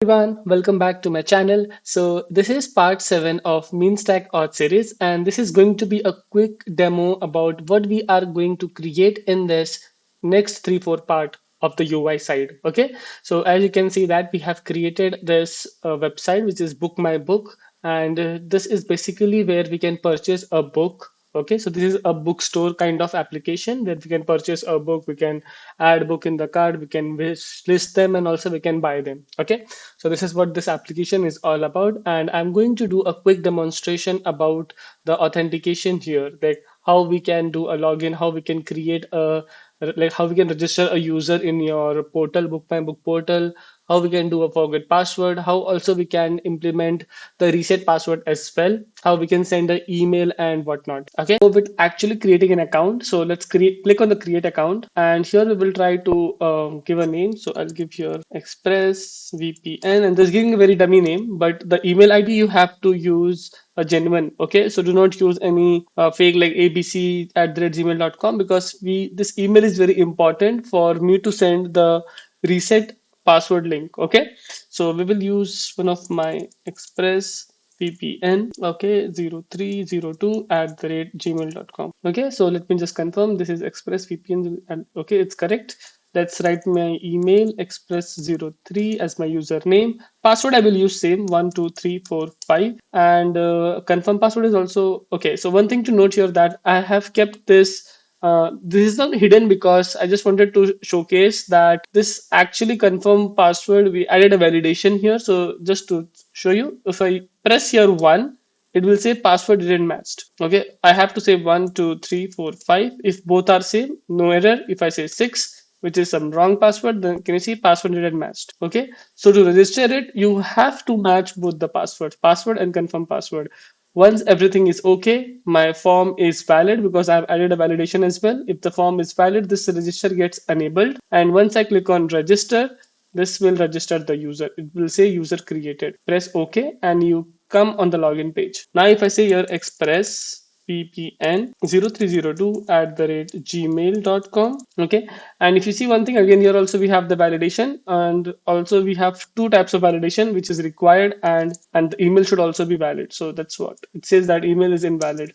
Everyone, welcome back to my channel. So this is part 7 of Mean Stack Auth series, and this is going to be a quick demo about what we are going to create in this next 3-4 part of the UI side. Okay, so as you can see that we have created this website which is Book My Book, and this is basically where we can purchase a book. Okay, so this is a bookstore kind of application where we can purchase a book, we can add book in the cart, we can list them, and also we can buy them. Okay, so this is what this application is all about, and I'm going to do a quick demonstration about the authentication here, like how we can do a login, how we can create a like how we can register a user in your portal, Book My Book portal, how we can do a forget password, how also we can implement the reset password as well, how we can send an email and whatnot. Okay, so with actually creating an account, so let's click on the create account, and here we will try to give a name. So I'll give here Express VPN, and this giving a very dummy name, but the email ID you have to use a genuine. Okay, so do not use any fake like abc@gmail.com, because we this email is very important for me to send the reset password link. Okay, so we will use one of my Express VPN, okay, 0302 @gmail.com. Okay, so let me just confirm this is ExpressVPN, and okay, it's correct. Let's write my email express03 as my username. Password I will use same 12345, and confirm password is also okay. So one thing to note here that I have kept this is not hidden because I just wanted to showcase that this actually confirm password. We added a validation here. So just to show you, if I press here 1, it will say password didn't matched. Okay, I have to say 12345. If both are same, no error. If I say 6, which is some wrong password, then can you see password didn't matched. Okay, so to register it, you have to match both the password and confirm password. Once everything is okay, my form is valid because I've added a validation as well. If the form is valid, this register gets enabled. And once I click on register, this will register the user. It will say user created. Press OK and you come on the login page. Now, if I say here express vpn 0302 @gmail.com. Okay, and if you see one thing again here, also we have the validation, and also we have two types of validation which is required, and the email should also be valid. So that's what it says, that email is invalid.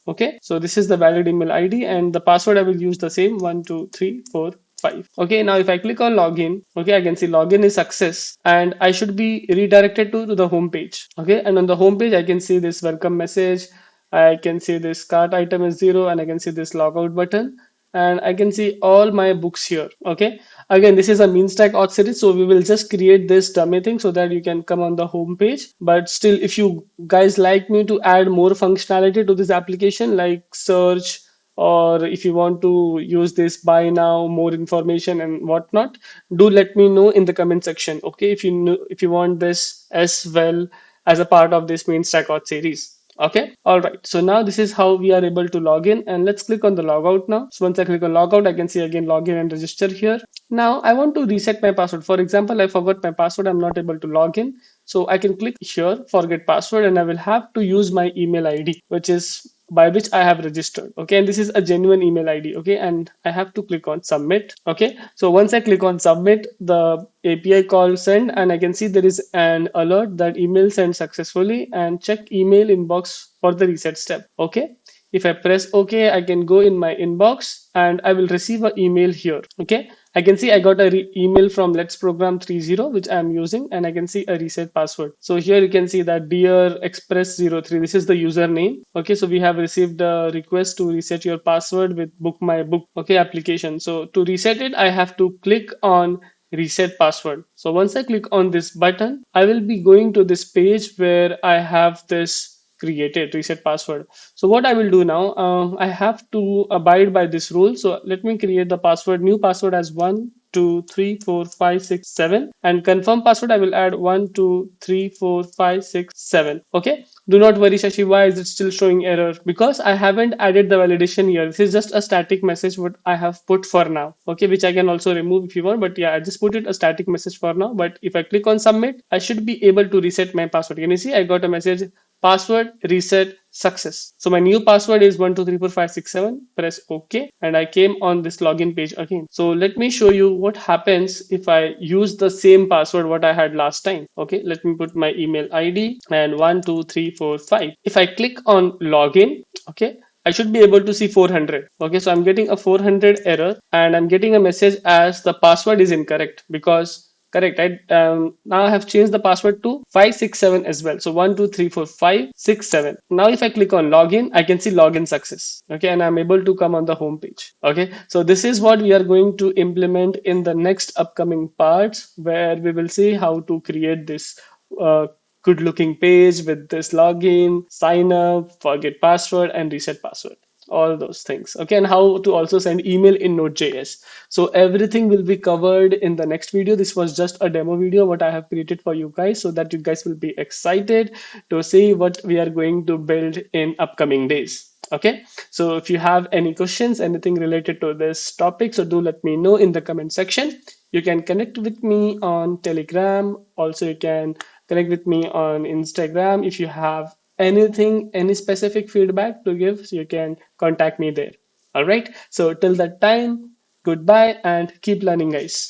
Okay, so this is the valid email ID, and the password I will use the same 12345. Okay, now if I click on login, okay, I can see login is success, and I should be redirected to the home page. Okay, and on the home page I can see this welcome message, I can see this cart item is 0, and I can see this logout button, and I can see all my books here. Okay, again, this is a mean stack auth series, so we will just create this dummy thing so that you can come on the home page. But still, if you guys like me to add more functionality to this application, like search, or if you want to use this buy now, more information and whatnot, do let me know in the comment section. Okay, if you know, if you want this as well as a part of this main stack auth series. Okay, all right, so now this is how we are able to log in, and let's click on the logout now. So once I click on logout, I can see again login and register here. Now I want to reset my password. For example, I forgot my password, I'm not able to log in, so I can click here forget password, and I will have to use my email ID, which is by which I have registered. Okay, and this is a genuine email ID. Okay, and I have to click on submit. Okay, so once I click on submit, the API call send, and I can see there is an alert that email sent successfully, and check email inbox for the reset step. Okay, if I press OK, I can go in my inbox and I will receive an email here. Okay, I can see I got a email from Let's Program 30, which I'm using, and I can see a reset password. So here you can see that Dear Express03, this is the username. Okay, so we have received a request to reset your password with Book My Book. Okay, application. So to reset it, I have to click on reset password. So once I click on this button, I will be going to this page where I have this created reset password. So what I will do now, I have to abide by this rule. So let me create the password, new password as 1234567, and confirm password I will add 1234567. Okay, do not worry Shashi, why is it still showing error? Because I haven't added the validation here. This is just a static message what I have put for now. Okay, which I can also remove if you want, but yeah, I just put it a static message for now. But if I click on submit, I should be able to reset my password. Can you see I got a message password reset success. So my new password is 12345667. Press OK, and I came on this login page again. So let me show you what happens if I use the same password what I had last time. Okay, let me put my email ID and 12345. If I click on login, okay, I should be able to see 400. Okay, so I'm getting a 400 error and I'm getting a message as the password is incorrect because correct. Now I have changed the password to 567 as well. So 1234567. Now if I click on login, I can see login success. Okay, and I'm able to come on the home page. Okay, so this is what we are going to implement in the next upcoming parts, where we will see how to create this uh, good looking page with this login, sign up, forget password, and reset password, all those things. Okay, and how to also send email in Node.js. So everything will be covered in the next video. This was just a demo video what I have created for you guys, so that you guys will be excited to see what we are going to build in upcoming days. Okay, so if you have any questions, anything related to this topic, so do let me know in the comment section. You can connect with me on Telegram. Also, you can connect with me on Instagram. If you have anything, any specific feedback to give, so you can contact me there. All right. So till that time, goodbye and keep learning, guys.